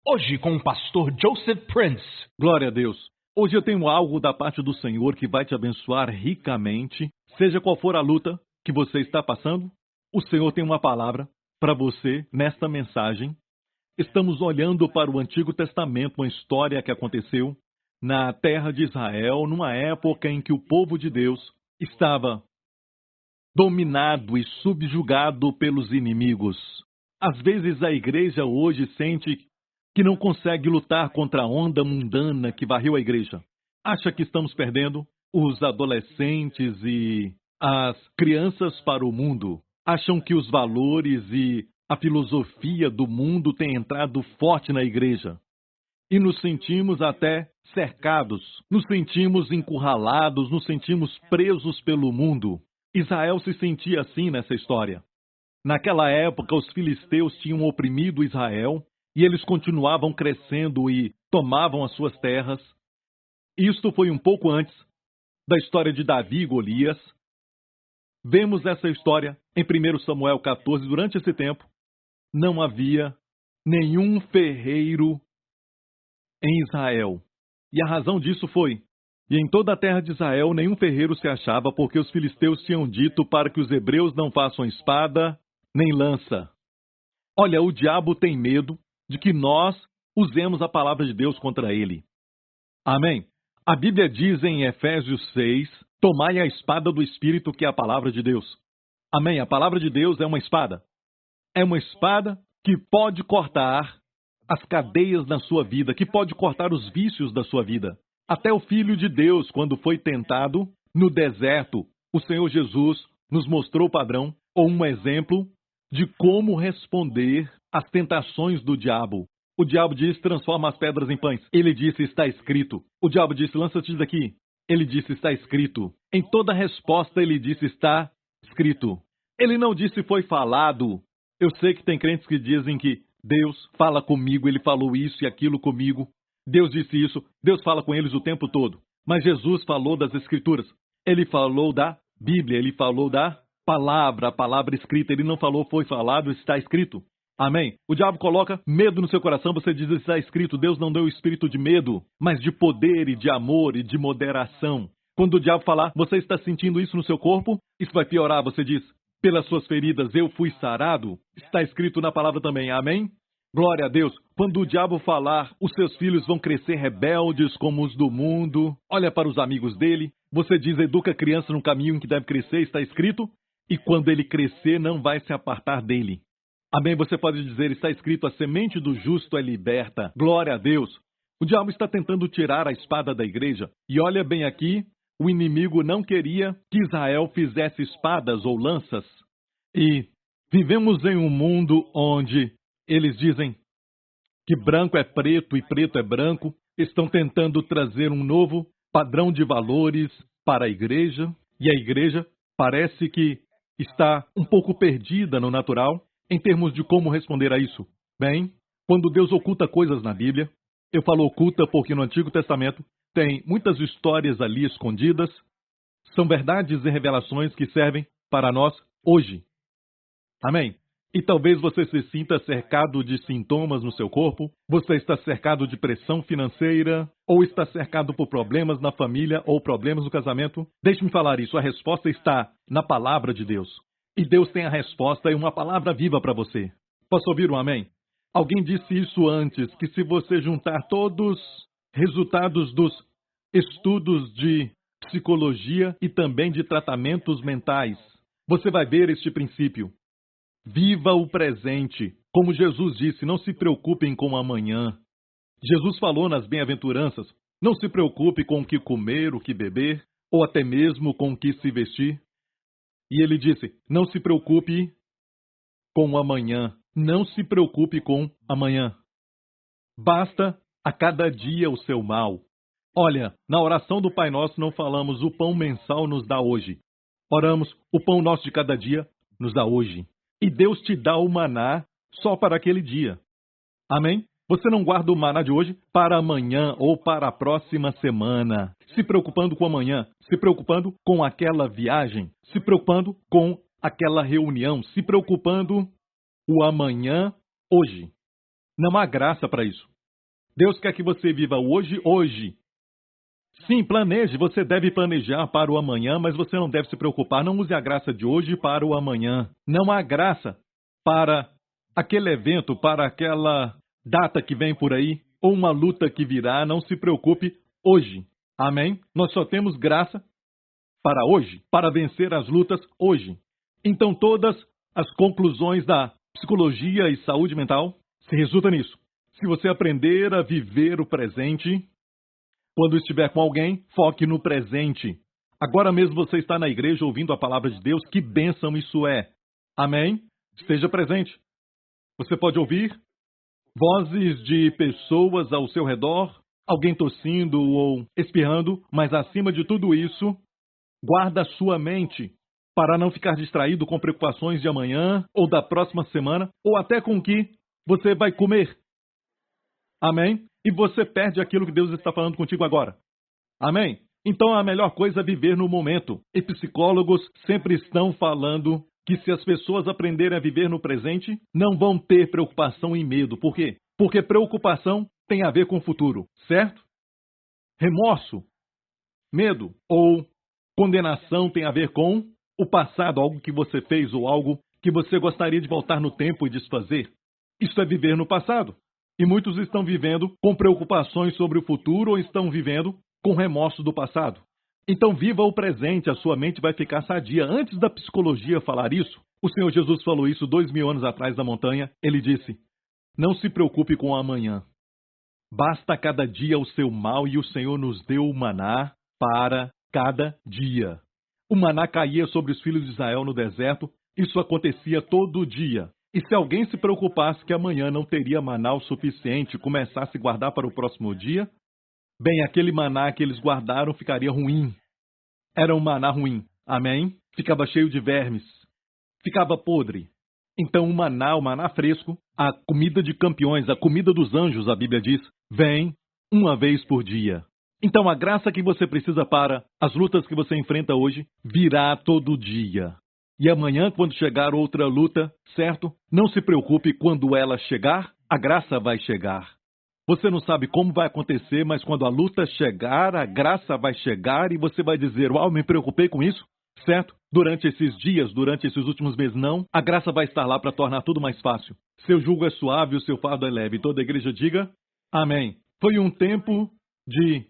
Hoje com o pastor Joseph Prince. Glória a Deus. Hoje eu tenho algo da parte do Senhor que vai te abençoar ricamente. Seja qual for a luta que você está passando, o Senhor tem uma palavra para você nesta mensagem. Estamos olhando para o Antigo Testamento, uma história que aconteceu na terra de Israel, numa época em que o povo de Deus estava dominado e subjugado pelos inimigos. Às vezes a igreja hoje sente que não consegue lutar contra a onda mundana que varreu a igreja. Acha que estamos perdendo os adolescentes e as crianças para o mundo. Acham que os valores e a filosofia do mundo têm entrado forte na igreja. E nos sentimos até cercados, nos sentimos encurralados, nos sentimos presos pelo mundo. Israel se sentia assim nessa história. Naquela época, os filisteus tinham oprimido Israel e eles continuavam crescendo e tomavam as suas terras. Isto foi um pouco antes da história de Davi e Golias. Vemos essa história em 1 Samuel 14. Durante esse tempo, não havia nenhum ferreiro em Israel. E a razão disso foi: e em toda a terra de Israel nenhum ferreiro se achava, porque os filisteus tinham dito para que os hebreus não façam espada nem lança. Olha, o diabo tem medo de que nós usemos a palavra de Deus contra ele. Amém? A Bíblia diz em Efésios 6, tomai a espada do Espírito, que é a palavra de Deus. Amém? A palavra de Deus é uma espada. É uma espada que pode cortar as cadeias na sua vida, que pode cortar os vícios da sua vida. Até o Filho de Deus, quando foi tentado no deserto, o Senhor Jesus nos mostrou o padrão, ou um exemplo, de como responder às tentações do diabo. O diabo disse, transforma as pedras em pães. Ele disse, está escrito. O diabo disse, lança-te daqui. Ele disse, está escrito. Em toda resposta, ele disse, está escrito. Ele não disse, foi falado. Eu sei que tem crentes que dizem que Deus fala comigo, ele falou isso e aquilo comigo. Deus disse isso, Deus fala com eles o tempo todo. Mas Jesus falou das Escrituras. Ele falou da Bíblia, ele falou da palavra, a palavra escrita. Ele não falou, foi falado, está escrito. Amém? O diabo coloca medo no seu coração, você diz, está escrito. Deus não deu o espírito de medo, mas de poder e de amor e de moderação. Quando o diabo falar, você está sentindo isso no seu corpo? Isso vai piorar, você diz, pelas suas feridas eu fui sarado. Está escrito na palavra também, amém? Glória a Deus. Quando o diabo falar, os seus filhos vão crescer rebeldes como os do mundo. Olha para os amigos dele. Você diz, educa a criança no caminho em que deve crescer, está escrito. E quando ele crescer, não vai se apartar dele. Amém? Você pode dizer, está escrito, a semente do justo é liberta. Glória a Deus. O diabo está tentando tirar a espada da igreja. E olha bem aqui, o inimigo não queria que Israel fizesse espadas ou lanças. E vivemos em um mundo onde eles dizem que branco é preto e preto é branco. Estão tentando trazer um novo padrão de valores para a igreja. E a igreja parece que está um pouco perdida no natural em termos de como responder a isso. Bem, quando Deus oculta coisas na Bíblia, eu falo oculta porque no Antigo Testamento tem muitas histórias ali escondidas. São verdades e revelações que servem para nós hoje. Amém? E talvez você se sinta cercado de sintomas no seu corpo, você está cercado de pressão financeira, ou está cercado por problemas na família ou problemas no casamento. Deixe-me falar isso, a resposta está na palavra de Deus. E Deus tem a resposta e uma palavra viva para você. Posso ouvir um amém? Alguém disse isso antes, que se você juntar todos os resultados dos estudos de psicologia e também de tratamentos mentais, você vai ver este princípio. Viva o presente. Como Jesus disse, não se preocupem com o amanhã. Jesus falou nas bem-aventuranças, não se preocupe com o que comer, o que beber, ou até mesmo com o que se vestir. E ele disse, não se preocupe com o amanhã. Não se preocupe com amanhã. Basta a cada dia o seu mal. Olha, na oração do Pai Nosso não falamos o pão mensal nos dá hoje. Oramos, o pão nosso de cada dia nos dá hoje. E Deus te dá o maná só para aquele dia. Amém? Você não guarda o maná de hoje para amanhã ou para a próxima semana, se preocupando com amanhã, se preocupando com aquela viagem, se preocupando com aquela reunião, se preocupando o amanhã hoje. Não há graça para isso. Deus quer que você viva hoje, hoje. Sim, planeje, você deve planejar para o amanhã, mas você não deve se preocupar. Não use a graça de hoje para o amanhã. Não há graça para aquele evento, para aquela data que vem por aí, ou uma luta que virá. Não se preocupe hoje. Amém? Nós só temos graça para hoje, para vencer as lutas hoje. Então todas as conclusões da psicologia e saúde mental se resultam nisso. Se você aprender a viver o presente, quando estiver com alguém, foque no presente. Agora mesmo você está na igreja ouvindo a palavra de Deus, que bênção isso é. Amém? Esteja presente. Você pode ouvir vozes de pessoas ao seu redor, alguém tossindo ou espirrando, mas acima de tudo isso, guarda sua mente para não ficar distraído com preocupações de amanhã ou da próxima semana, ou até com o que você vai comer. Amém? E você perde aquilo que Deus está falando contigo agora. Amém? Então a melhor coisa é viver no momento. E psicólogos sempre estão falando que se as pessoas aprenderem a viver no presente, não vão ter preocupação e medo. Por quê? Porque preocupação tem a ver com o futuro, certo? Remorso, medo ou condenação tem a ver com o passado, algo que você fez ou algo que você gostaria de voltar no tempo e desfazer. Isso é viver no passado. E muitos estão vivendo com preocupações sobre o futuro ou estão vivendo com remorso do passado. Então viva o presente, a sua mente vai ficar sadia. Antes da psicologia falar isso, o Senhor Jesus falou isso 2000 anos atrás na montanha. Ele disse, não se preocupe com o amanhã. Basta cada dia o seu mal e o Senhor nos deu o maná para cada dia. O maná caía sobre os filhos de Israel no deserto. Isso acontecia todo dia. E se alguém se preocupasse que amanhã não teria maná o suficiente e começasse a guardar para o próximo dia, bem, aquele maná que eles guardaram ficaria ruim. Era um maná ruim. Amém? Ficava cheio de vermes. Ficava podre. Então o maná fresco, a comida de campeões, a comida dos anjos, a Bíblia diz, vem uma vez por dia. Então a graça que você precisa para as lutas que você enfrenta hoje virá todo dia. E amanhã, quando chegar outra luta, certo? Não se preocupe, quando ela chegar, a graça vai chegar. Você não sabe como vai acontecer, mas quando a luta chegar, a graça vai chegar e você vai dizer, uau, me preocupei com isso, certo? Durante esses dias, durante esses últimos meses, não. A graça vai estar lá para tornar tudo mais fácil. Seu jugo é suave, o seu fardo é leve. Toda a igreja diga, amém. Foi um tempo de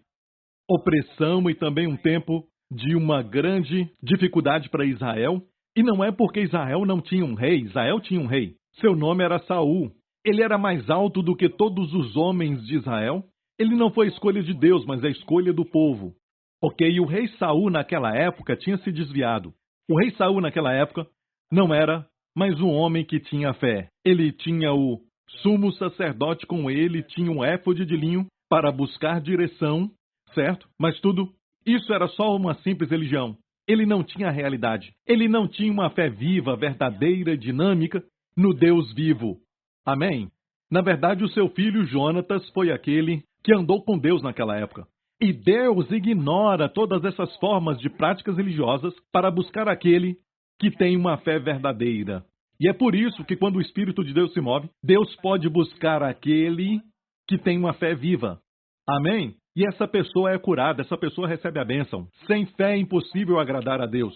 opressão e também um tempo de uma grande dificuldade para Israel. E não é porque Israel não tinha um rei. Israel tinha um rei. Seu nome era Saul. Ele era mais alto do que todos os homens de Israel. Ele não foi a escolha de Deus, mas a escolha do povo. Ok? E o rei Saul naquela época tinha se desviado. O rei Saul naquela época não era mais um homem que tinha fé. Ele tinha o sumo sacerdote com ele, tinha um éfode de linho para buscar direção, certo? Mas tudo isso era só uma simples religião. Ele não tinha realidade. Ele não tinha uma fé viva, verdadeira, dinâmica no Deus vivo. Amém? Na verdade, o seu filho Jonatas foi aquele que andou com Deus naquela época. E Deus ignora todas essas formas de práticas religiosas para buscar aquele que tem uma fé verdadeira. E é por isso que quando o Espírito de Deus se move, Deus pode buscar aquele que tem uma fé viva. Amém? E essa pessoa é curada, essa pessoa recebe a bênção. Sem fé é impossível agradar a Deus.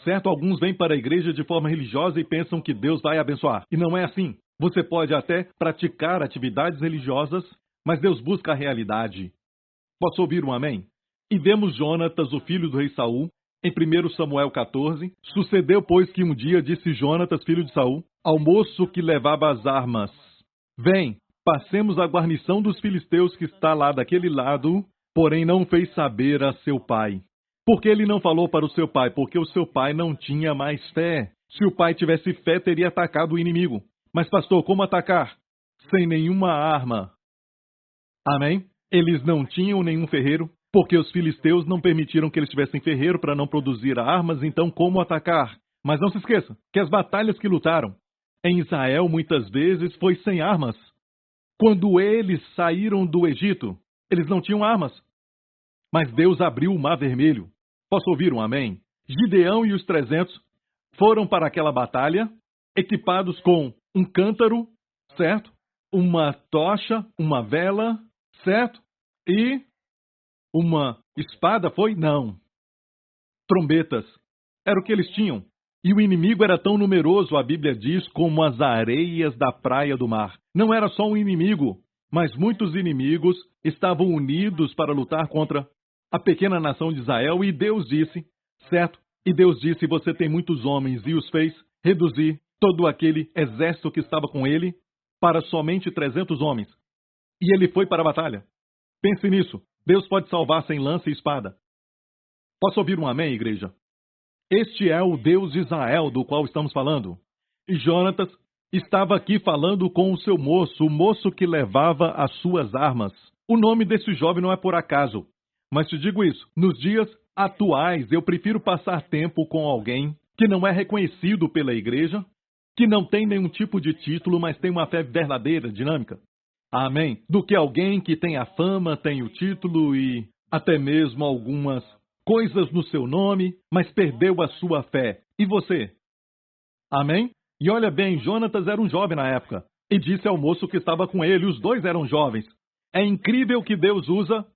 Certo? Alguns vêm para a igreja de forma religiosa e pensam que Deus vai abençoar. E não é assim. Você pode até praticar atividades religiosas, mas Deus busca a realidade. Posso ouvir um amém? E vemos Jonatas, o filho do rei Saul, em 1 Samuel 14. Sucedeu, pois, que um dia disse Jonatas, filho de Saul, ao moço que levava as armas, vem, passemos a guarnição dos filisteus que está lá daquele lado, porém não fez saber a seu pai. Por que ele não falou para o seu pai? Porque o seu pai não tinha mais fé. Se o pai tivesse fé, teria atacado o inimigo. Mas, pastor, como atacar? Sem nenhuma arma. Amém? Eles não tinham nenhum ferreiro, porque os filisteus não permitiram que eles tivessem ferreiro para não produzir armas, então como atacar? Mas não se esqueça que as batalhas que lutaram em Israel muitas vezes foi sem armas. Quando eles saíram do Egito, eles não tinham armas. Mas Deus abriu o Mar Vermelho. Posso ouvir um amém? Gideão e os 300 foram para aquela batalha, equipados com um cântaro, certo? uma tocha, uma vela, certo? E uma espada, foi? Não. Trombetas. Era o que eles tinham. E o inimigo era tão numeroso, a Bíblia diz, como as areias da praia do mar. Não era só um inimigo, mas muitos inimigos estavam unidos para lutar contra a pequena nação de Israel. E Deus disse, certo? E Deus disse, você tem muitos homens, e os fez reduzir todo aquele exército que estava com ele para somente 300 homens. E ele foi para a batalha. Pense nisso. Deus pode salvar sem lança e espada. Posso ouvir um amém, igreja? Este é o Deus de Israel do qual estamos falando. E Jonatas estava aqui falando com o seu moço, o moço que levava as suas armas. O nome desse jovem não é por acaso. Mas te digo isso, nos dias atuais eu prefiro passar tempo com alguém que não é reconhecido pela igreja, que não tem nenhum tipo de título, mas tem uma fé verdadeira, dinâmica. Amém? Do que alguém que tem a fama, tem o título e até mesmo algumas coisas no seu nome, mas perdeu a sua fé. E você? Amém? E olha bem, Jonatas era um jovem na época, e disse ao moço que estava com ele, os dois eram jovens. É incrível que Deus usa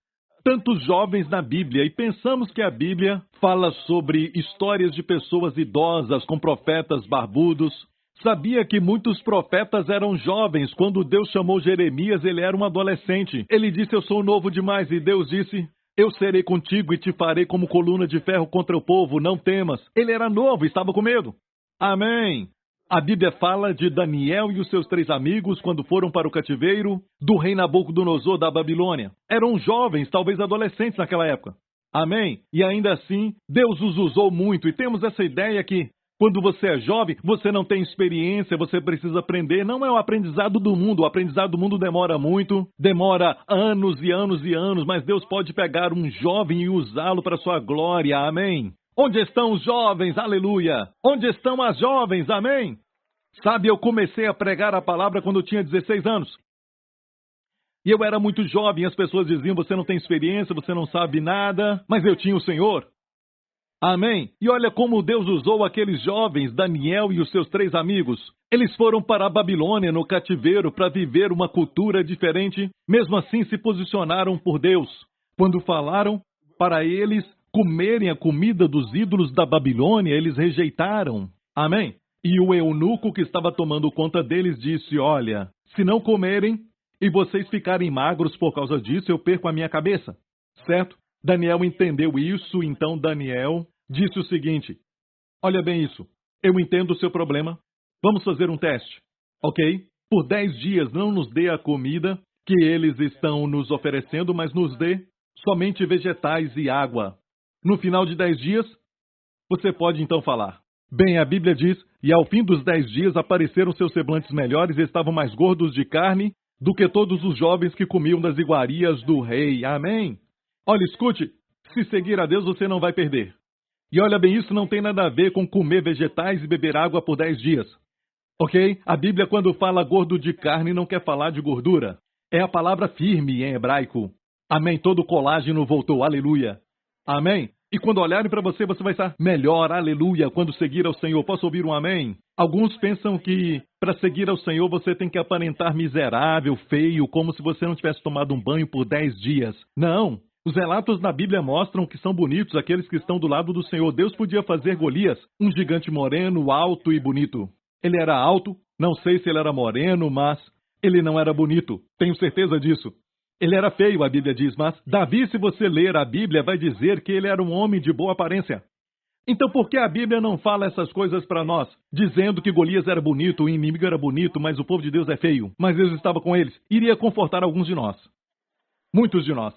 tantos jovens na Bíblia, e pensamos que a Bíblia fala sobre histórias de pessoas idosas com profetas barbudos. Sabia que muitos profetas eram jovens. Quando Deus chamou Jeremias, ele era um adolescente. Ele disse, eu sou novo demais, e Deus disse, eu serei contigo e te farei como coluna de ferro contra o povo, não temas. Ele era novo, estava com medo. Amém. A Bíblia fala de Daniel e os seus 3 amigos quando foram para o cativeiro do rei Nabucodonosor da Babilônia. Eram jovens, talvez adolescentes naquela época. Amém. E ainda assim, Deus os usou muito. E temos essa ideia que quando você é jovem, você não tem experiência, você precisa aprender. Não é o aprendizado do mundo. O aprendizado do mundo demora muito, demora anos e anos e anos, mas Deus pode pegar um jovem e usá-lo para a sua glória. Amém. Onde estão os jovens? Aleluia. Onde estão as jovens? Amém. Sabe, eu comecei a pregar a palavra quando eu tinha 16 anos. E eu era muito jovem, as pessoas diziam, você não tem experiência, você não sabe nada, mas eu tinha o Senhor. Amém? E olha como Deus usou aqueles jovens, Daniel e os seus 3 amigos. Eles foram para a Babilônia, no cativeiro, para viver uma cultura diferente. Mesmo assim, se posicionaram por Deus. Quando falaram para eles comerem a comida dos ídolos da Babilônia, eles rejeitaram. Amém? E o eunuco que estava tomando conta deles disse, olha, se não comerem e vocês ficarem magros por causa disso, eu perco a minha cabeça. Certo? Daniel entendeu isso, então Daniel disse o seguinte, olha bem isso, eu entendo o seu problema, vamos fazer um teste, ok? Por 10 dias não nos dê a comida que eles estão nos oferecendo, mas nos dê somente vegetais e água. No final de 10 dias, você pode então falar. Bem, a Bíblia diz, e ao fim dos 10 dias apareceram seus semblantes melhores e estavam mais gordos de carne do que todos os jovens que comiam das iguarias do rei. Amém? Olha, escute, se seguir a Deus você não vai perder. E olha bem, isso não tem nada a ver com comer vegetais e beber água por 10 dias. Ok? A Bíblia, quando fala gordo de carne, não quer falar de gordura. É a palavra firme em hebraico. Amém? Todo o colágeno voltou. Aleluia. Amém? E quando olharem para você, você vai estar melhor. Aleluia. Quando seguir ao Senhor. Posso ouvir um amém? Alguns pensam que para seguir ao Senhor você tem que aparentar miserável, feio, como se você não tivesse tomado um banho por 10 dias. Não. Os relatos na Bíblia mostram que são bonitos aqueles que estão do lado do Senhor. Deus podia fazer Golias, um gigante moreno, alto e bonito. Ele era alto, não sei se ele era moreno, mas ele não era bonito. Tenho certeza disso. Ele era feio, a Bíblia diz, mas Davi, se você ler a Bíblia, vai dizer que ele era um homem de boa aparência. Então por que a Bíblia não fala essas coisas para nós? Dizendo que Golias era bonito, o inimigo era bonito, mas o povo de Deus é feio. Mas Deus estava com eles. Iria confortar alguns de nós. Muitos de nós.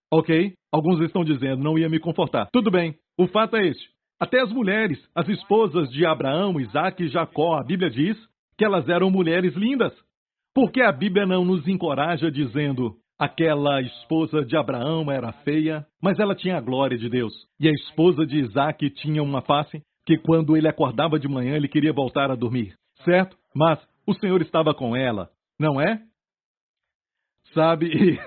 Ok? Alguns estão dizendo, não ia me confortar. Tudo bem, o fato é este. Até as mulheres, as esposas de Abraão, Isaque e Jacó, a Bíblia diz que elas eram mulheres lindas. Por que a Bíblia não nos encoraja dizendo, aquela esposa de Abraão era feia, mas ela tinha a glória de Deus. E a esposa de Isaque tinha uma face que quando ele acordava de manhã ele queria voltar a dormir. Certo? Mas o Senhor estava com ela, não é? Sabe?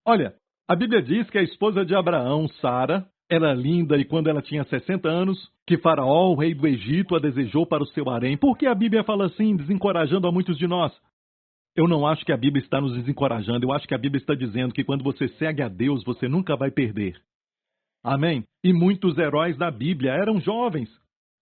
Olha, a Bíblia diz que a esposa de Abraão, Sara, era linda e quando ela tinha 60 anos, que Faraó, o rei do Egito, a desejou para o seu harém. Por que a Bíblia fala assim, desencorajando a muitos de nós? Eu não acho que a Bíblia está nos desencorajando. Eu acho que a Bíblia está dizendo que quando você segue a Deus, você nunca vai perder. Amém? E muitos heróis da Bíblia eram jovens.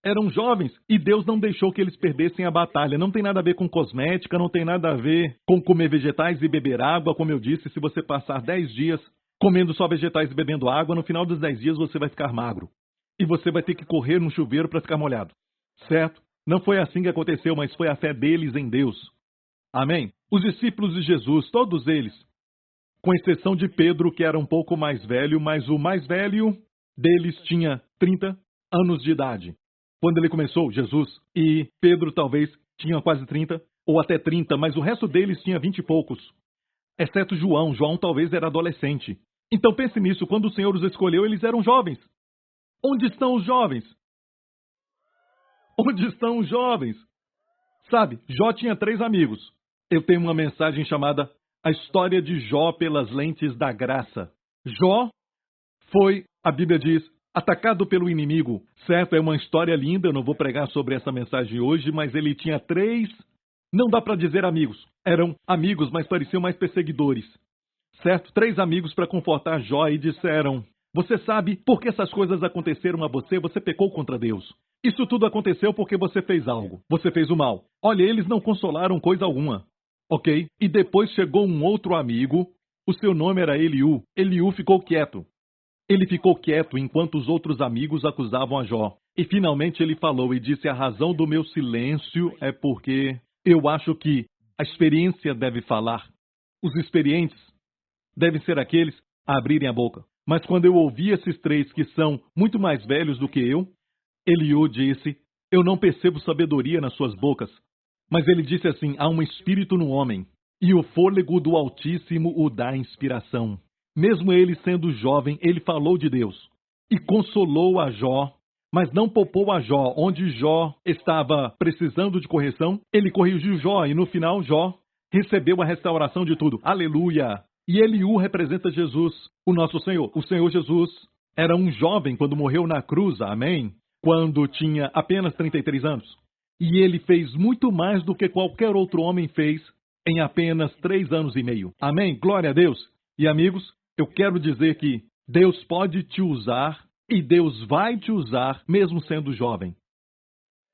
Eram jovens e Deus não deixou que eles perdessem a batalha. Não tem nada a ver com cosmética, não tem nada a ver com comer vegetais e beber água. Como eu disse, se você passar 10 dias comendo só vegetais e bebendo água, no final dos 10 dias você vai ficar magro. E você vai ter que correr no chuveiro para ficar molhado. Certo? Não foi assim que aconteceu, mas foi a fé deles em Deus. Amém? Os discípulos de Jesus, todos eles, com exceção de Pedro, que era um pouco mais velho, mas o mais velho deles tinha 30 anos de idade. Quando ele começou, Jesus, e Pedro talvez tinha quase 30, ou até 30, mas o resto deles tinha 20 e poucos. Exceto João. João talvez era adolescente. Então pense nisso, quando o Senhor os escolheu, eles eram jovens. Onde estão os jovens? Onde estão os jovens? Sabe, Jó tinha 3 amigos. Eu tenho uma mensagem chamada A História de Jó pelas Lentes da Graça. Jó foi, a Bíblia diz, atacado pelo inimigo. Certo, é uma história linda, eu não vou pregar sobre essa mensagem hoje, mas ele tinha 3, não dá para dizer amigos. Eram amigos, mas pareciam mais perseguidores. Certo, 3 amigos para confortar Jó e disseram: você sabe por que essas coisas aconteceram a você? Você pecou contra Deus. Isso tudo aconteceu porque você fez algo. Você fez o mal. Olha, eles não consolaram coisa alguma. Ok? E depois chegou um outro amigo. O seu nome era Eliú. Eliú ficou quieto. Ele ficou quieto enquanto os outros amigos acusavam a Jó. E finalmente ele falou e disse: a razão do meu silêncio é porque eu acho que a experiência deve falar. Os experientes devem ser aqueles a abrirem a boca. Mas quando eu ouvi esses 3 que são muito mais velhos do que eu, Eliú disse: eu não percebo sabedoria nas suas bocas. Mas ele disse assim: há um espírito no homem, e o fôlego do Altíssimo o dá inspiração. Mesmo ele sendo jovem, ele falou de Deus e consolou a Jó, mas não poupou a Jó. Onde Jó estava precisando de correção, ele corrigiu Jó e no final Jó recebeu a restauração de tudo. Aleluia! E Eliú representa Jesus, o nosso Senhor. O Senhor Jesus era um jovem quando morreu na cruz, amém? Quando tinha apenas 33 anos. E ele fez muito mais do que qualquer outro homem fez em apenas 3 anos e meio. Amém? Glória a Deus! E amigos, eu quero dizer que Deus pode te usar e Deus vai te usar mesmo sendo jovem.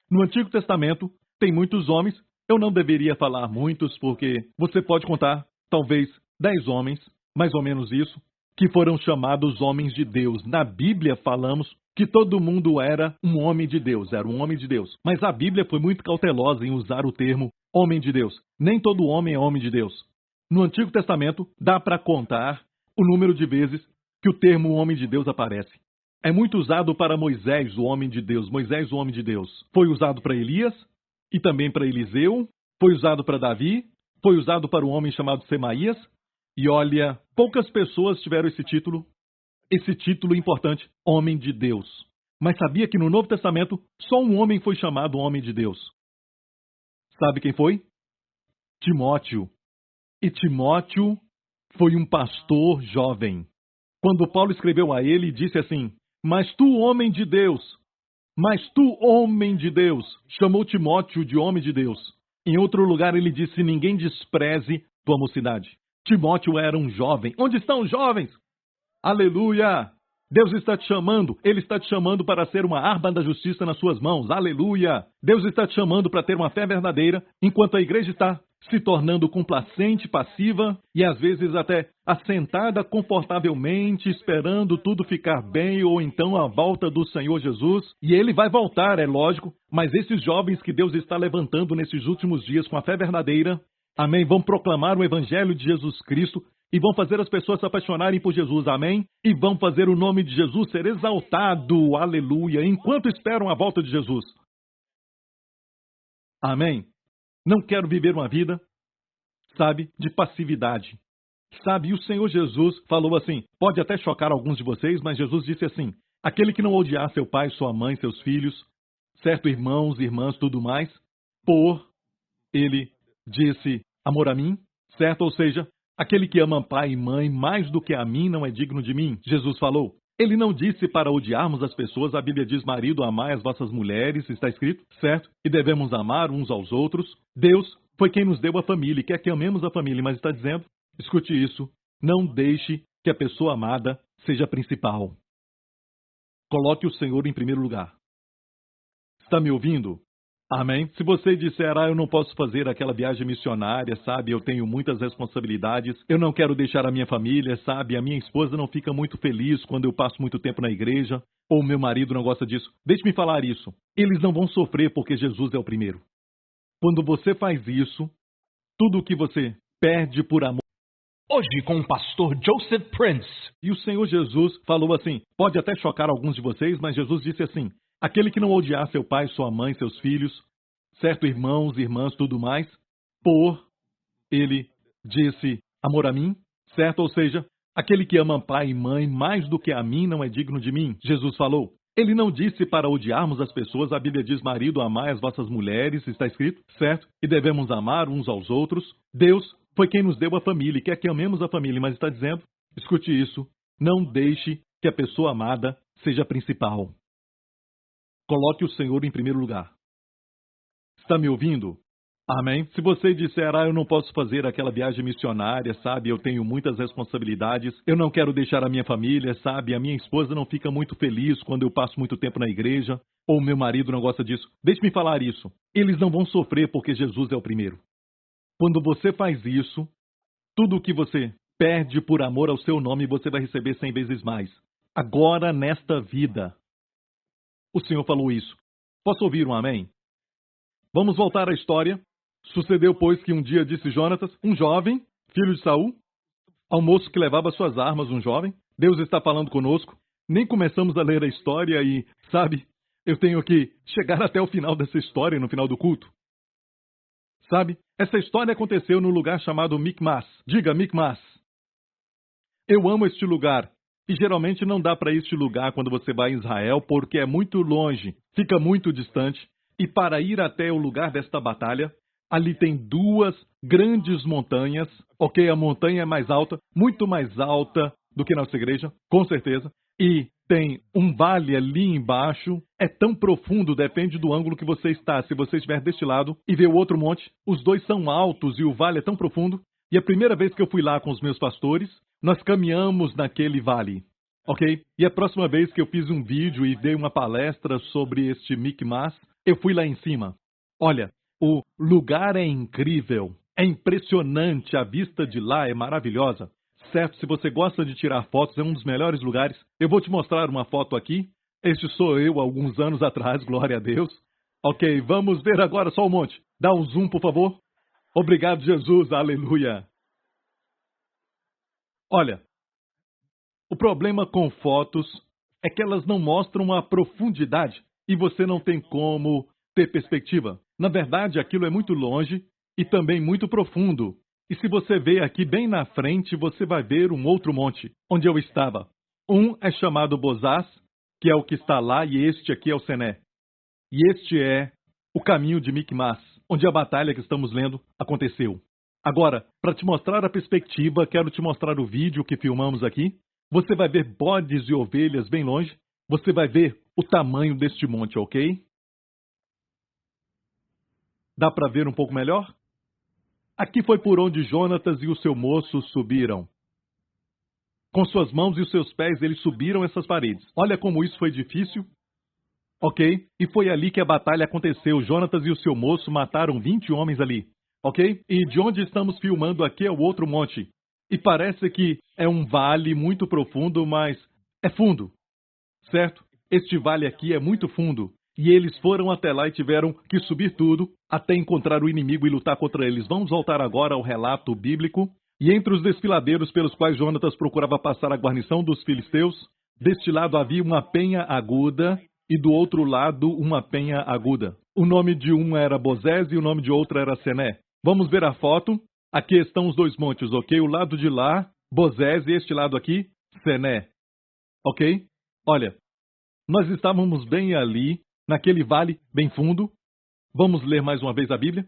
No Antigo Testamento tem muitos homens, eu não deveria falar muitos porque você pode contar talvez 10 homens, mais ou menos isso, que foram chamados homens de Deus. Na Bíblia falamos que todo mundo era um homem de Deus, era um homem de Deus. Mas a Bíblia foi muito cautelosa em usar o termo homem de Deus. Nem todo homem é homem de Deus. No Antigo Testamento, dá para contar o número de vezes que o termo homem de Deus aparece. É muito usado para Moisés, o homem de Deus. Moisés, o homem de Deus. Foi usado para Elias e também para Eliseu. Foi usado para Davi. Foi usado para um homem chamado Semaías. E olha, poucas pessoas tiveram esse título importante, homem de Deus. Mas sabia que no Novo Testamento só um homem foi chamado homem de Deus. Sabe quem foi? Timóteo. E Timóteo foi um pastor jovem. Quando Paulo escreveu a ele, disse assim: mas tu, homem de Deus, chamou Timóteo de homem de Deus. Em outro lugar ele disse: ninguém despreze tua mocidade. Timóteo era um jovem. Onde estão os jovens? Aleluia! Deus está te chamando. Ele está te chamando para ser uma arma da justiça nas suas mãos. Aleluia! Deus está te chamando para ter uma fé verdadeira, enquanto a igreja está se tornando complacente, passiva e às vezes até assentada confortavelmente, esperando tudo ficar bem ou então a volta do Senhor Jesus. E ele vai voltar, é lógico, mas esses jovens que Deus está levantando nesses últimos dias com a fé verdadeira, amém, vão proclamar o Evangelho de Jesus Cristo e vão fazer as pessoas se apaixonarem por Jesus, amém? E vão fazer o nome de Jesus ser exaltado, aleluia, enquanto esperam a volta de Jesus. Amém? Não quero viver uma vida, sabe, de passividade. Sabe, e o Senhor Jesus falou assim, pode até chocar alguns de vocês, mas Jesus disse assim: aquele que não odiar seu pai, sua mãe, seus filhos, certo, irmãos, irmãs, tudo mais, ele disse amor a mim, certo? Ou seja, aquele que ama pai e mãe mais do que a mim não é digno de mim. Jesus falou. Ele não disse para odiarmos as pessoas. A Bíblia diz: marido, amai as vossas mulheres, está escrito, certo? E devemos amar uns aos outros. Deus foi quem nos deu a família e quer que amemos a família, mas está dizendo, escute isso, não deixe que a pessoa amada seja a principal. Coloque o Senhor em primeiro lugar. Está me ouvindo? Amém? Se você disser, eu não posso fazer aquela viagem missionária, sabe? Eu tenho muitas responsabilidades, eu não quero deixar a minha família, sabe? A minha esposa não fica muito feliz quando eu passo muito tempo na igreja, ou meu marido não gosta disso. Deixe-me falar isso. Eles não vão sofrer porque Jesus é o primeiro. Quando você faz isso, tudo o que você perde por amor. Hoje com o pastor Joseph Prince. E o Senhor Jesus falou assim, pode até chocar alguns de vocês, mas Jesus disse assim, aquele que não odiar seu pai, sua mãe, seus filhos, certo, irmãos, irmãs, tudo mais, ele disse amor a mim, certo? Ou seja, aquele que ama pai e mãe mais do que a mim não é digno de mim, Jesus falou. Ele não disse para odiarmos as pessoas, a Bíblia diz, marido, amai as vossas mulheres, está escrito, certo? E devemos amar uns aos outros. Deus foi quem nos deu a família e quer que amemos a família, mas está dizendo, escute isso, não deixe que a pessoa amada seja a principal. Coloque o Senhor em primeiro lugar. Está me ouvindo? Amém? Se você disser, eu não posso fazer aquela viagem missionária, sabe? Eu tenho muitas responsabilidades, eu não quero deixar a minha família, sabe? A minha esposa não fica muito feliz quando eu passo muito tempo na igreja, ou meu marido não gosta disso. Deixe-me falar isso. Eles não vão sofrer porque Jesus é o primeiro. Quando você faz isso, tudo o que você perde por amor ao seu nome, você vai receber 100 vezes mais. Agora, nesta vida. O Senhor falou isso. Posso ouvir um amém? Vamos voltar à história. Sucedeu, pois, que um dia disse Jonatas, um jovem, filho de Saul, ao moço que levava suas armas, um jovem, Deus está falando conosco. Nem começamos a ler a história e, sabe, eu tenho que chegar até o final dessa história, no final do culto. Sabe, essa história aconteceu num lugar chamado Micmas. Diga, Micmas. Eu amo este lugar. E geralmente não dá para este lugar quando você vai em Israel, porque é muito longe, fica muito distante. E para ir até o lugar desta batalha, ali tem duas grandes montanhas, ok? A montanha é mais alta, muito mais alta do que nossa igreja, com certeza. E tem um vale ali embaixo, é tão profundo, depende do ângulo que você está. Se você estiver deste lado e ver o outro monte, os dois são altos e o vale é tão profundo. E a primeira vez que eu fui lá com os meus pastores, nós caminhamos naquele vale, ok? E a próxima vez que eu fiz um vídeo e dei uma palestra sobre este Micmas, eu fui lá em cima. Olha, o lugar é incrível, é impressionante, a vista de lá é maravilhosa. Certo, se você gosta de tirar fotos, é um dos melhores lugares. Eu vou te mostrar uma foto aqui. Este sou eu, alguns anos atrás, glória a Deus. Ok, vamos ver agora só o monte. Dá um zoom, por favor. Obrigado, Jesus, aleluia. Olha, o problema com fotos é que elas não mostram a profundidade e você não tem como ter perspectiva. Na verdade, aquilo é muito longe e também muito profundo. E se você ver aqui bem na frente, você vai ver um outro monte, onde eu estava. Um é chamado Bozás, que é o que está lá, e este aqui é o Sené. E este é o caminho de Micmas, onde a batalha que estamos lendo aconteceu. Agora, para te mostrar a perspectiva, quero te mostrar o vídeo que filmamos aqui. Você vai ver bodes e ovelhas bem longe. Você vai ver o tamanho deste monte, ok? Dá para ver um pouco melhor? Aqui foi por onde Jonatas e o seu moço subiram. Com suas mãos e os seus pés, eles subiram essas paredes. Olha como isso foi difícil. Ok? E foi ali que a batalha aconteceu. Jonatas e o seu moço mataram 20 homens ali. Ok? E de onde estamos filmando aqui é o outro monte. E parece que é um vale muito profundo, mas é fundo. Certo? Este vale aqui é muito fundo. E eles foram até lá e tiveram que subir tudo até encontrar o inimigo e lutar contra eles. Vamos voltar agora ao relato bíblico. E entre os desfiladeiros pelos quais Jonatas procurava passar a guarnição dos filisteus, deste lado havia uma penha aguda e do outro lado uma penha aguda. O nome de um era Bozés e o nome de outro era Sené. Vamos ver a foto. Aqui estão os dois montes, ok? O lado de lá, Bozés, e este lado aqui, Sené. Ok? Olha, nós estávamos bem ali, naquele vale bem fundo. Vamos ler mais uma vez a Bíblia.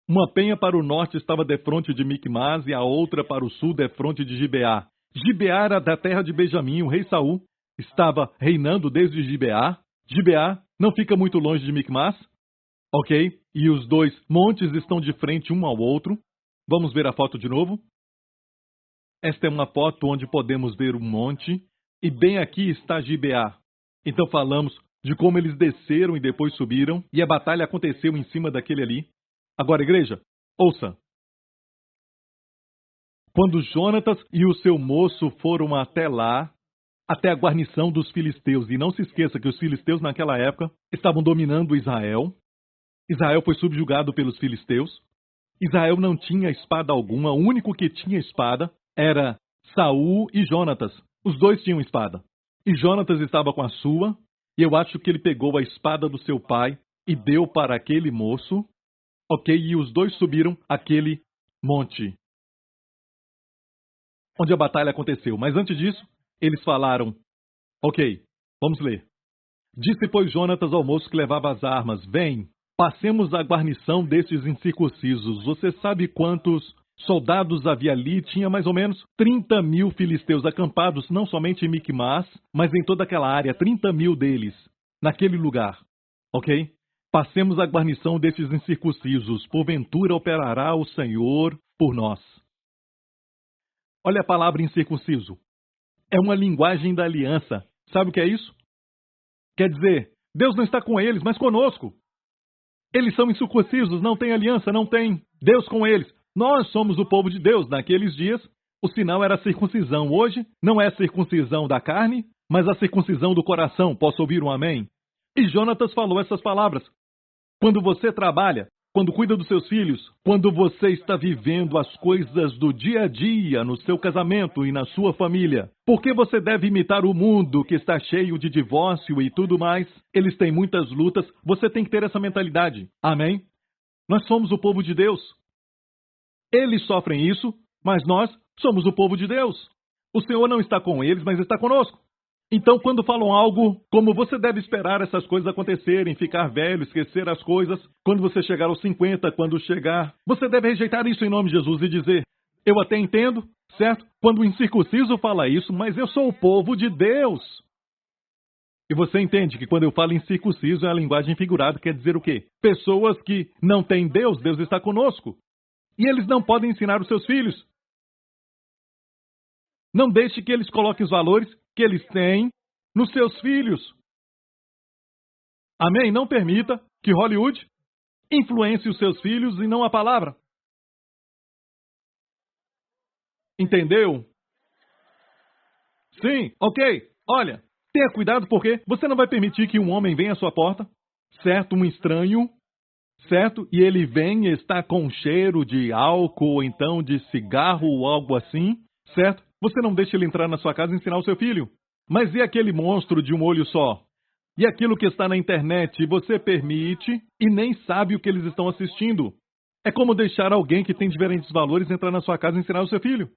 Uma penha para o norte estava defronte de Micmas e a outra para o sul defronte de Gibeá. Gibeá era da terra de Benjamim, o rei Saul estava reinando desde Gibeá. Gibeá não fica muito longe de Micmas. Ok? E os dois montes estão de frente um ao outro. Vamos ver a foto de novo? Esta é uma foto onde podemos ver um monte, e bem aqui está Gibeá. Então falamos de como eles desceram e depois subiram, e a batalha aconteceu em cima daquele ali. Agora, igreja, ouça. Quando Jonatas e o seu moço foram até lá, até a guarnição dos filisteus, e não se esqueça que os filisteus naquela época estavam dominando Israel. Israel foi subjugado pelos filisteus. Israel não tinha espada alguma, o único que tinha espada era Saul e Jonatas. Os dois tinham espada. E Jonatas estava com a sua, e eu acho que ele pegou a espada do seu pai e deu para aquele moço. Ok, e os dois subiram aquele monte onde a batalha aconteceu. Mas antes disso, eles falaram, ok, vamos ler. Disse, pois, Jonatas ao moço que levava as armas, vem, passemos a guarnição destes incircuncisos. Você sabe quantos soldados havia ali? Tinha mais ou menos 30.000 filisteus acampados, não somente em Micmas, mas em toda aquela área, 30.000 deles, naquele lugar. Ok? Passemos a guarnição destes incircuncisos, porventura operará o Senhor por nós. Olha a palavra incircunciso. É uma linguagem da aliança. Sabe o que é isso? Quer dizer, Deus não está com eles, mas conosco. Eles são incircuncisos, não tem aliança, não tem Deus com eles. Nós somos o povo de Deus. Naqueles dias, o sinal era a circuncisão. Hoje, não é a circuncisão da carne, mas a circuncisão do coração. Posso ouvir um amém? E Jonatas falou essas palavras. Quando você trabalha, quando cuida dos seus filhos, quando você está vivendo as coisas do dia a dia no seu casamento e na sua família, por que você deve imitar o mundo que está cheio de divórcio e tudo mais? Eles têm muitas lutas, você tem que ter essa mentalidade. Amém? Nós somos o povo de Deus. Eles sofrem isso, mas nós somos o povo de Deus. O Senhor não está com eles, mas está conosco. Então, quando falam algo como você deve esperar essas coisas acontecerem, ficar velho, esquecer as coisas, quando você chegar aos 50, quando chegar, você deve rejeitar isso em nome de Jesus e dizer, eu até entendo, certo? Quando o incircunciso fala isso, mas eu sou o povo de Deus. E você entende que quando eu falo incircunciso é a linguagem figurada, quer dizer o quê? Pessoas que não têm Deus, Deus está conosco. E eles não podem ensinar os seus filhos. Não deixe que eles coloquem os valores que eles têm nos seus filhos. Amém? Não permita que Hollywood influencie os seus filhos e não a palavra. Entendeu? Sim, ok. Olha, tenha cuidado porque você não vai permitir que um homem venha à sua porta, certo? Um estranho, certo? E ele vem e está com cheiro de álcool ou então de cigarro ou algo assim, certo? Você não deixa ele entrar na sua casa e ensinar o seu filho. Mas e aquele monstro de um olho só? E aquilo que está na internet, você permite e nem sabe o que eles estão assistindo. É como deixar alguém que tem diferentes valores entrar na sua casa e ensinar o seu filho.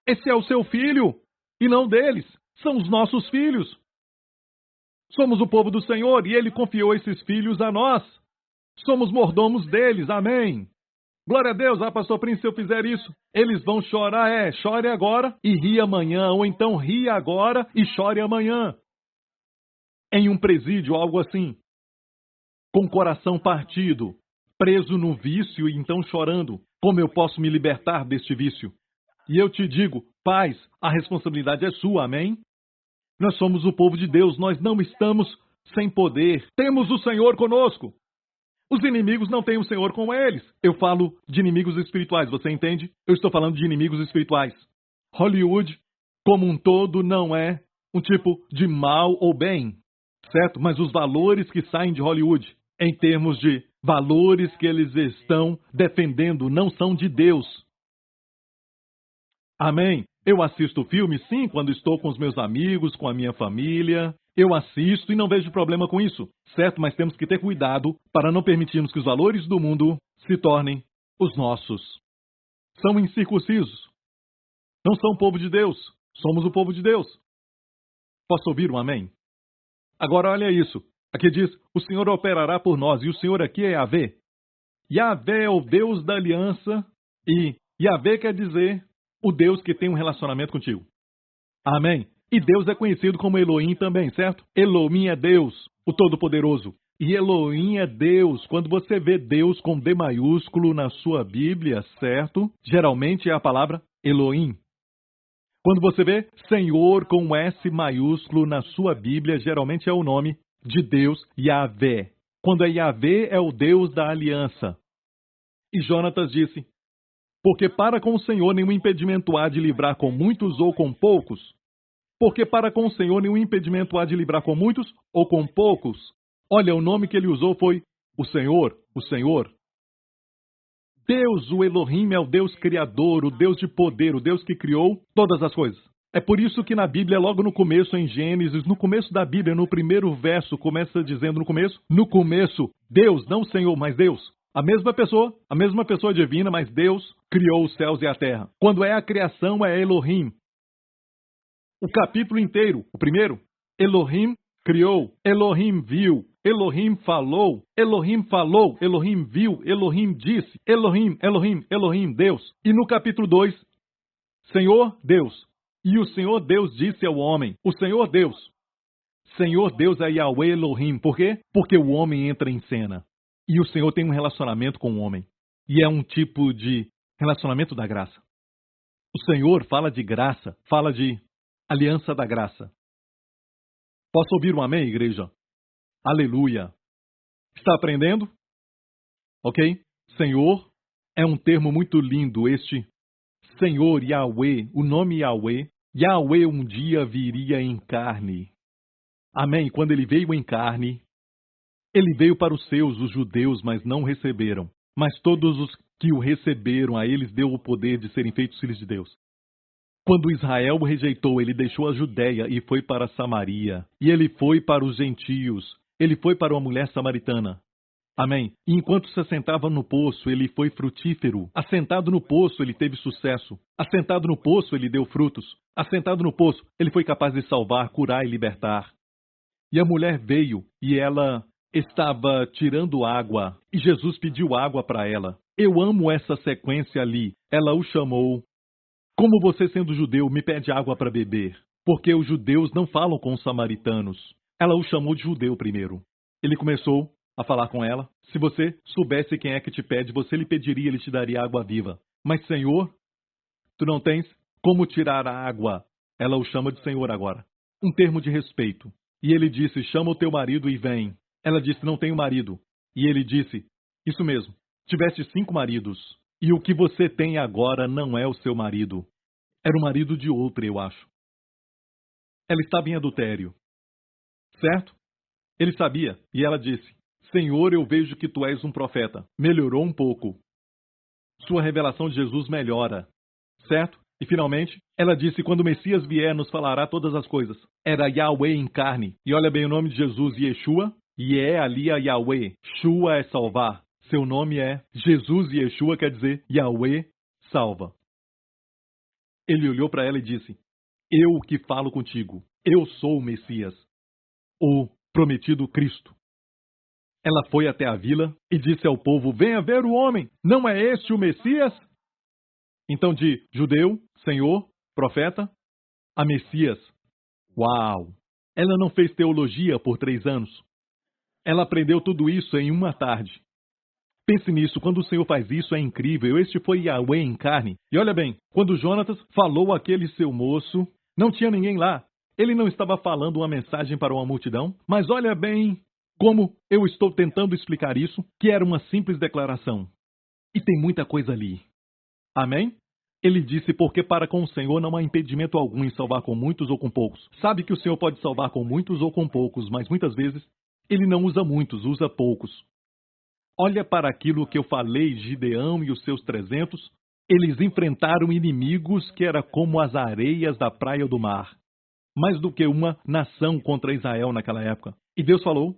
Esse é o seu filho e não deles. São os nossos filhos. Somos o povo do Senhor e Ele confiou esses filhos a nós. Somos mordomos deles, amém. Glória a Deus, pastor Prince, se eu fizer isso, eles vão chorar, chore agora e ri amanhã, ou então ri agora e chore amanhã. Em um presídio, algo assim, com o coração partido, preso no vício e então chorando, como eu posso me libertar deste vício? E eu te digo, pais, a responsabilidade é sua, amém? Nós somos o povo de Deus, nós não estamos sem poder, temos o Senhor conosco. Os inimigos não têm o Senhor com eles. Eu falo de inimigos espirituais, você entende? Eu estou falando de inimigos espirituais. Hollywood, como um todo, não é um tipo de mal ou bem, certo? Mas os valores que saem de Hollywood, em termos de valores que eles estão defendendo, não são de Deus. Amém? Eu assisto filmes, sim, quando estou com os meus amigos, com a minha família. Eu assisto e não vejo problema com isso, certo? Mas temos que ter cuidado para não permitirmos que os valores do mundo se tornem os nossos. São incircuncisos. Não são o povo de Deus. Somos o povo de Deus. Posso ouvir um amém? Agora olha isso. Aqui diz, o Senhor operará por nós. E o Senhor aqui é Yahvé. Yahvé é o Deus da aliança. E Yahvé quer dizer o Deus que tem um relacionamento contigo. Amém? E Deus é conhecido como Elohim também, certo? Elohim é Deus, o Todo-Poderoso. E Elohim é Deus. Quando você vê Deus com D maiúsculo na sua Bíblia, certo? Geralmente é a palavra Elohim. Quando você vê Senhor com S maiúsculo na sua Bíblia, geralmente é o nome de Deus, Yahvé. Quando é Yahvé, é o Deus da aliança. E Jonatas disse, porque para com o Senhor nenhum impedimento há de livrar com muitos ou com poucos. Porque para com o Senhor nenhum impedimento há de livrar com muitos ou com poucos. Olha, o nome que ele usou foi o Senhor, o Senhor. Deus, o Elohim, é o Deus criador, o Deus de poder, o Deus que criou todas as coisas. É por isso que na Bíblia, logo no começo, em Gênesis, no começo da Bíblia, no primeiro verso, começa dizendo no começo, Deus, não o Senhor, mas Deus. A mesma pessoa divina, mas Deus criou os céus e a terra. Quando é a criação, é Elohim. O capítulo inteiro, o primeiro, Elohim criou, Elohim viu, Elohim falou, Elohim viu, Elohim disse, Elohim, Deus. E no capítulo 2, Senhor Deus. E o Senhor Deus disse ao homem, o Senhor Deus é Yahweh Elohim. Por quê? Porque o homem entra em cena. E o Senhor tem um relacionamento com o homem. E é um tipo de relacionamento da graça. O Senhor fala de graça, fala de aliança da graça. Posso ouvir um amém, igreja? Aleluia. Está aprendendo? Ok? Senhor é um termo muito lindo, este Senhor Yahweh, o nome Yahweh. Yahweh um dia viria em carne. Amém? Quando ele veio em carne, ele veio para os seus, os judeus, mas não receberam. Mas todos os que o receberam, a eles deu o poder de serem feitos filhos de Deus. Quando Israel o rejeitou, ele deixou a Judéia e foi para Samaria. E ele foi para os gentios. Ele foi para uma mulher samaritana. Amém? E enquanto se assentava no poço, ele foi frutífero. Assentado no poço, ele teve sucesso. Assentado no poço, ele deu frutos. Assentado no poço, ele foi capaz de salvar, curar e libertar. E a mulher veio, e ela estava tirando água. E Jesus pediu água para ela. Eu amo essa sequência ali. Ela o chamou. Como você, sendo judeu, me pede água para beber? Porque os judeus não falam com os samaritanos. Ela o chamou de judeu primeiro. Ele começou a falar com ela. Se você soubesse quem é que te pede, você lhe pediria, ele te daria água viva. Mas, Senhor, tu não tens como tirar a água. Ela o chama de Senhor agora. Um termo de respeito. E ele disse, chama o teu marido e vem. Ela disse, não tenho marido. E ele disse, isso mesmo, tiveste 5 maridos. E o que você tem agora não é o seu marido. Era o marido de outra, eu acho. Ela estava em adultério. Certo? Ele sabia, e ela disse, Senhor, eu vejo que tu és um profeta. Melhorou um pouco. Sua revelação de Jesus melhora. Certo? E finalmente, ela disse, quando o Messias vier, nos falará todas as coisas. Era Yahweh em carne. E olha bem o nome de Jesus, Yeshua. E é ali a Yahweh. Shua é salvar. Seu nome é Jesus, Yeshua quer dizer Yahweh salva. Ele olhou para ela e disse, eu que falo contigo. Eu sou o Messias. O prometido Cristo. Ela foi até a vila e disse ao povo, venha ver o homem. Não é este o Messias? Então de judeu, Senhor, profeta, a Messias. Uau! Ela não fez teologia por 3 anos. Ela aprendeu tudo isso em uma tarde. Pense nisso, quando o Senhor faz isso, é incrível. Este foi Yahweh em carne. E olha bem, quando Jonatas falou àquele seu moço, não tinha ninguém lá. Ele não estava falando uma mensagem para uma multidão. Mas olha bem como eu estou tentando explicar isso, que era uma simples declaração. E tem muita coisa ali. Amém? Ele disse, porque para com o Senhor não há impedimento algum em salvar com muitos ou com poucos. Sabe que o Senhor pode salvar com muitos ou com poucos, mas muitas vezes ele não usa muitos, usa poucos. Olha para aquilo que eu falei, Gideão e os seus 300. Eles enfrentaram inimigos que era como as areias da praia do mar. Mais do que uma nação contra Israel naquela época. E Deus falou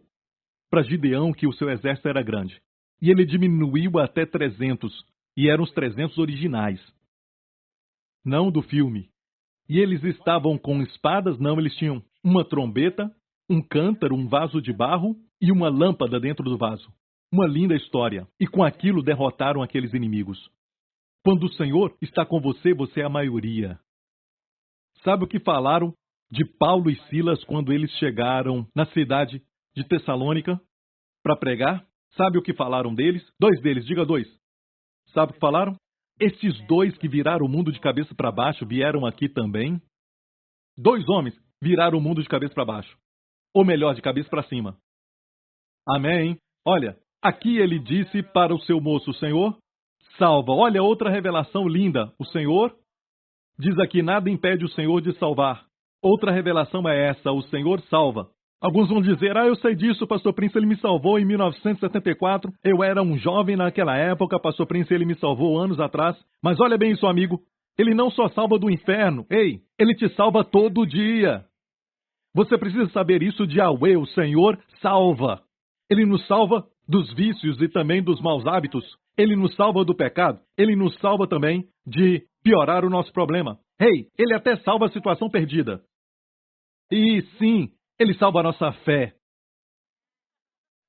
para Gideão que o seu exército era grande. E ele diminuiu até 300. E eram os 300 originais. Não do filme. E eles estavam com espadas? Não, eles tinham uma trombeta, um cântaro, um vaso de barro e uma lâmpada dentro do vaso. Uma linda história. E com aquilo derrotaram aqueles inimigos. Quando o Senhor está com você, você é a maioria. Sabe o que falaram de Paulo e Silas quando eles chegaram na cidade de Tessalônica? para pregar. Sabe o que falaram deles? 2 deles, diga 2. Sabe o que falaram? Estes 2 que viraram o mundo de cabeça para baixo vieram aqui também. 2 homens viraram o mundo de cabeça para baixo. Ou melhor, de cabeça para cima. Amém? Olha, aqui ele disse para o seu moço: o Senhor salva. Olha outra revelação linda. O Senhor diz aqui: nada impede o Senhor de salvar. Outra revelação é essa: o Senhor salva. Alguns vão dizer: eu sei disso, Pastor Prince, ele me salvou em 1974. Eu era um jovem naquela época, Pastor Prince, ele me salvou anos atrás. Mas olha bem isso, amigo. Ele não só salva do inferno. Ei, ele te salva todo dia. Você precisa saber isso de Yahweh, o Senhor salva. Ele nos salva dos vícios e também dos maus hábitos. Ele nos salva do pecado. Ele nos salva também de piorar o nosso problema. Ei, ele até salva a situação perdida. E sim, ele salva a nossa fé.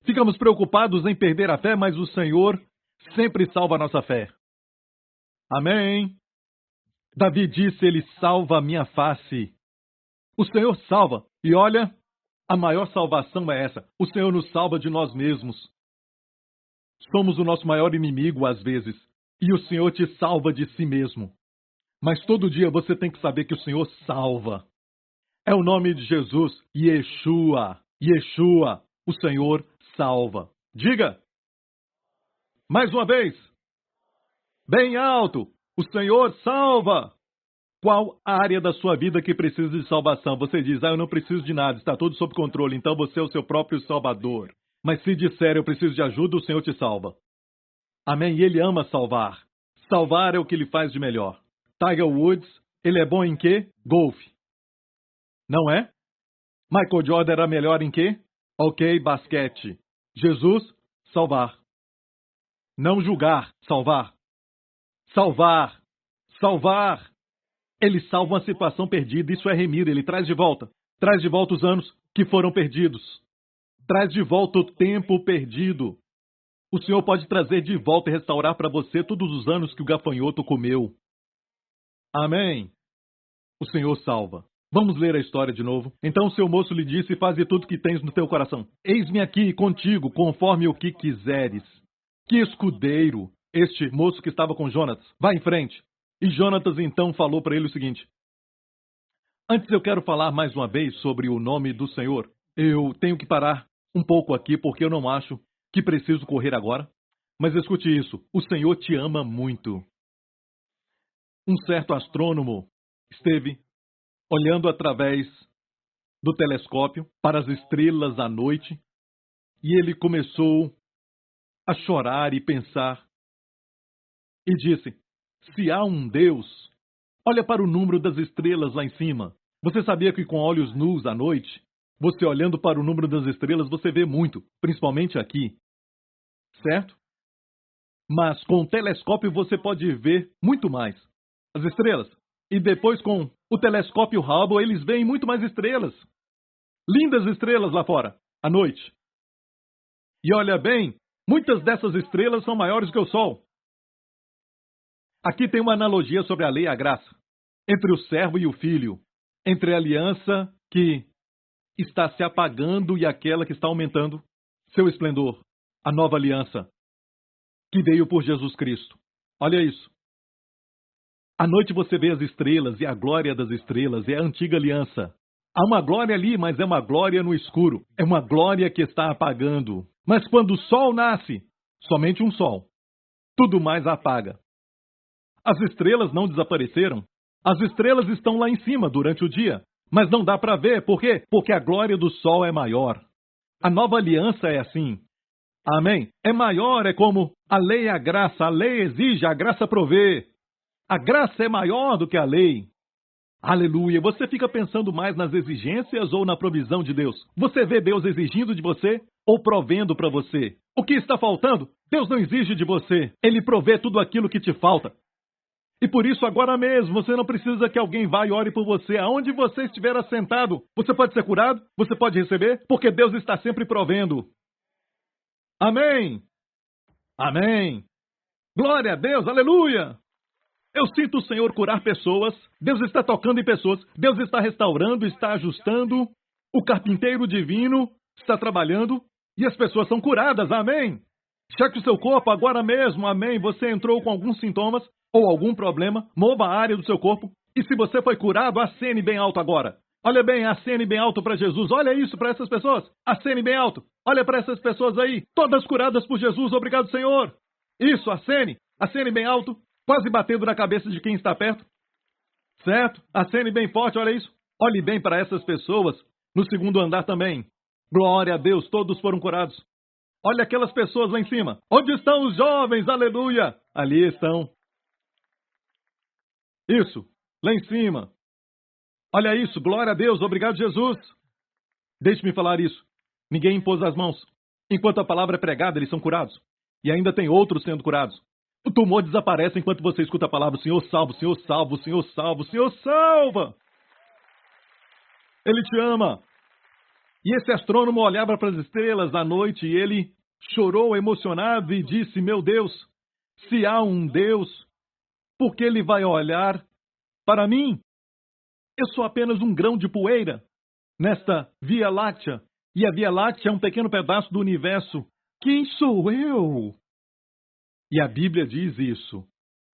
Ficamos preocupados em perder a fé, mas o Senhor sempre salva a nossa fé. Amém. Davi disse: ele salva a minha face. O Senhor salva. E olha, a maior salvação é essa: o Senhor nos salva de nós mesmos. Somos o nosso maior inimigo às vezes, e o Senhor te salva de si mesmo. Mas todo dia você tem que saber que o Senhor salva. É o nome de Jesus, Yeshua. Yeshua, o Senhor salva. Diga! Mais uma vez. Bem alto. O Senhor salva. Qual área da sua vida que precisa de salvação? Você diz: eu não preciso de nada, está tudo sob controle, então você é o seu próprio salvador. Mas se disser: eu preciso de ajuda, o Senhor te salva. Amém? E ele ama salvar. Salvar é o que ele faz de melhor. Tiger Woods, ele é bom em quê? Golfe. Não é? Michael Jordan era melhor em quê? Ok, basquete. Jesus, salvar. Não julgar, salvar. Salvar. Salvar. Ele salva uma situação perdida, isso é remir, ele traz de volta. Traz de volta os anos que foram perdidos. Traz de volta o tempo perdido. O Senhor pode trazer de volta e restaurar para você todos os anos que o gafanhoto comeu. Amém. O Senhor salva. Vamos ler a história de novo. Então o seu moço lhe disse: faze tudo que tens no teu coração. Eis-me aqui contigo, conforme o que quiseres. Que escudeiro! Este moço que estava com Jonatas. Vá em frente. E Jonatas então falou para ele o seguinte: antes eu quero falar mais uma vez sobre o nome do Senhor. Eu tenho que parar um pouco aqui porque eu não acho que preciso correr agora. Mas escute isso: o Senhor te ama muito. Um certo astrônomo esteve olhando através do telescópio para as estrelas à noite, e ele começou a chorar e pensar, e disse: se há um Deus, olha para o número das estrelas lá em cima. Você sabia que com olhos nus à noite, você olhando para o número das estrelas, você vê muito, principalmente aqui, certo? Mas com o telescópio você pode ver muito mais as estrelas. E depois com o telescópio Hubble, eles veem muito mais estrelas. Lindas estrelas lá fora, à noite. E olha bem, muitas dessas estrelas são maiores que o Sol. Aqui tem uma analogia sobre a lei e a graça. Entre o servo e o filho. Entre a aliança que está se apagando e aquela que está aumentando seu esplendor. A nova aliança que veio por Jesus Cristo. Olha isso. À noite você vê as estrelas e a glória das estrelas é a antiga aliança. Há uma glória ali, mas é uma glória no escuro. É uma glória que está apagando. Mas quando o sol nasce, somente um sol, tudo mais apaga. As estrelas não desapareceram. As estrelas estão lá em cima durante o dia, mas não dá para ver. Por quê? Porque a glória do sol é maior. A nova aliança é assim. Amém? É maior, é como a lei e a graça. A lei exige, a graça provê. A graça é maior do que a lei. Aleluia. Você fica pensando mais nas exigências ou na provisão de Deus? Você vê Deus exigindo de você ou provendo para você? O que está faltando? Deus não exige de você. Ele provê tudo aquilo que te falta. E por isso, agora mesmo, você não precisa que alguém vá e ore por você. Aonde você estiver assentado, você pode ser curado, você pode receber, porque Deus está sempre provendo. Amém. Amém. Glória a Deus. Aleluia. Eu sinto o Senhor curar pessoas. Deus está tocando em pessoas. Deus está restaurando, está ajustando. O carpinteiro divino está trabalhando. E as pessoas são curadas, amém? Cheque o seu corpo agora mesmo, amém? Você entrou com alguns sintomas ou algum problema, mova a área do seu corpo. E se você foi curado, acene bem alto agora. Olha bem, acene bem alto para Jesus. Olha isso para essas pessoas. Acene bem alto. Olha para essas pessoas aí, todas curadas por Jesus. Obrigado, Senhor. Isso, acene. Acene bem alto, quase batendo na cabeça de quem está perto. Certo? Acene bem forte, olha isso. Olhe bem para essas pessoas no segundo andar também. Glória a Deus, todos foram curados. Olha aquelas pessoas lá em cima. Onde estão os jovens? Aleluia! Ali estão. Isso, lá em cima. Olha isso, glória a Deus, obrigado, Jesus. Deixe-me falar isso. Ninguém impôs as mãos. Enquanto a palavra é pregada, eles são curados. E ainda tem outros sendo curados. O tumor desaparece enquanto você escuta a palavra: Senhor salva, o Senhor salva, o Senhor salva, o Senhor salva. Ele te ama. E esse astrônomo olhava para as estrelas à noite e ele chorou emocionado e disse: meu Deus, se há um Deus, por que ele vai olhar para mim? Eu sou apenas um grão de poeira nesta Via Láctea. E a Via Láctea é um pequeno pedaço do universo. Quem sou eu? E a Bíblia diz isso.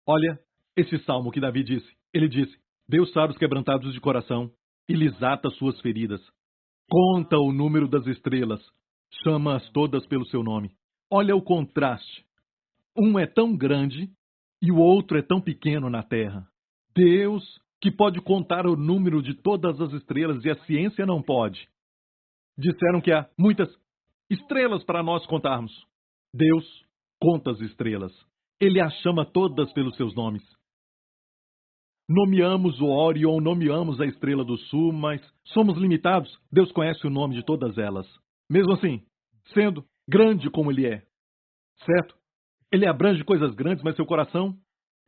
Olha esse salmo que Davi disse. Ele disse: Deus sara os quebrantados de coração e lhes ata suas feridas. Conta o número das estrelas, chama-as todas pelo seu nome. Olha o contraste. Um é tão grande e o outro é tão pequeno na terra. Deus, que pode contar o número de todas as estrelas e a ciência não pode. Disseram que há muitas estrelas para nós contarmos. Deus conta as estrelas. Ele as chama todas pelos seus nomes. Nomeamos o Órion, nomeamos a estrela do sul, mas somos limitados. Deus conhece o nome de todas elas. Mesmo assim, sendo grande como ele é. Certo? Ele abrange coisas grandes, mas seu coração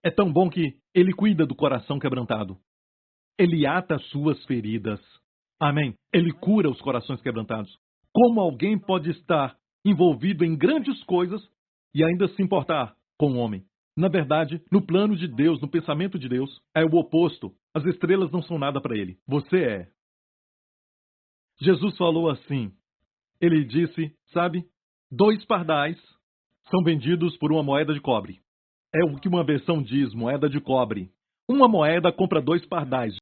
é tão bom que ele cuida do coração quebrantado. Ele ata as suas feridas. Amém. Ele cura os corações quebrantados. Como alguém pode estar envolvido em grandes coisas e ainda se importar com o homem? Na verdade, no plano de Deus, no pensamento de Deus, é o oposto. As estrelas não são nada para ele. Você é. Jesus falou assim. Ele disse, sabe, 2 pardais são vendidos por uma moeda de cobre. É o que uma versão diz, moeda de cobre. Uma moeda compra 2 pardais.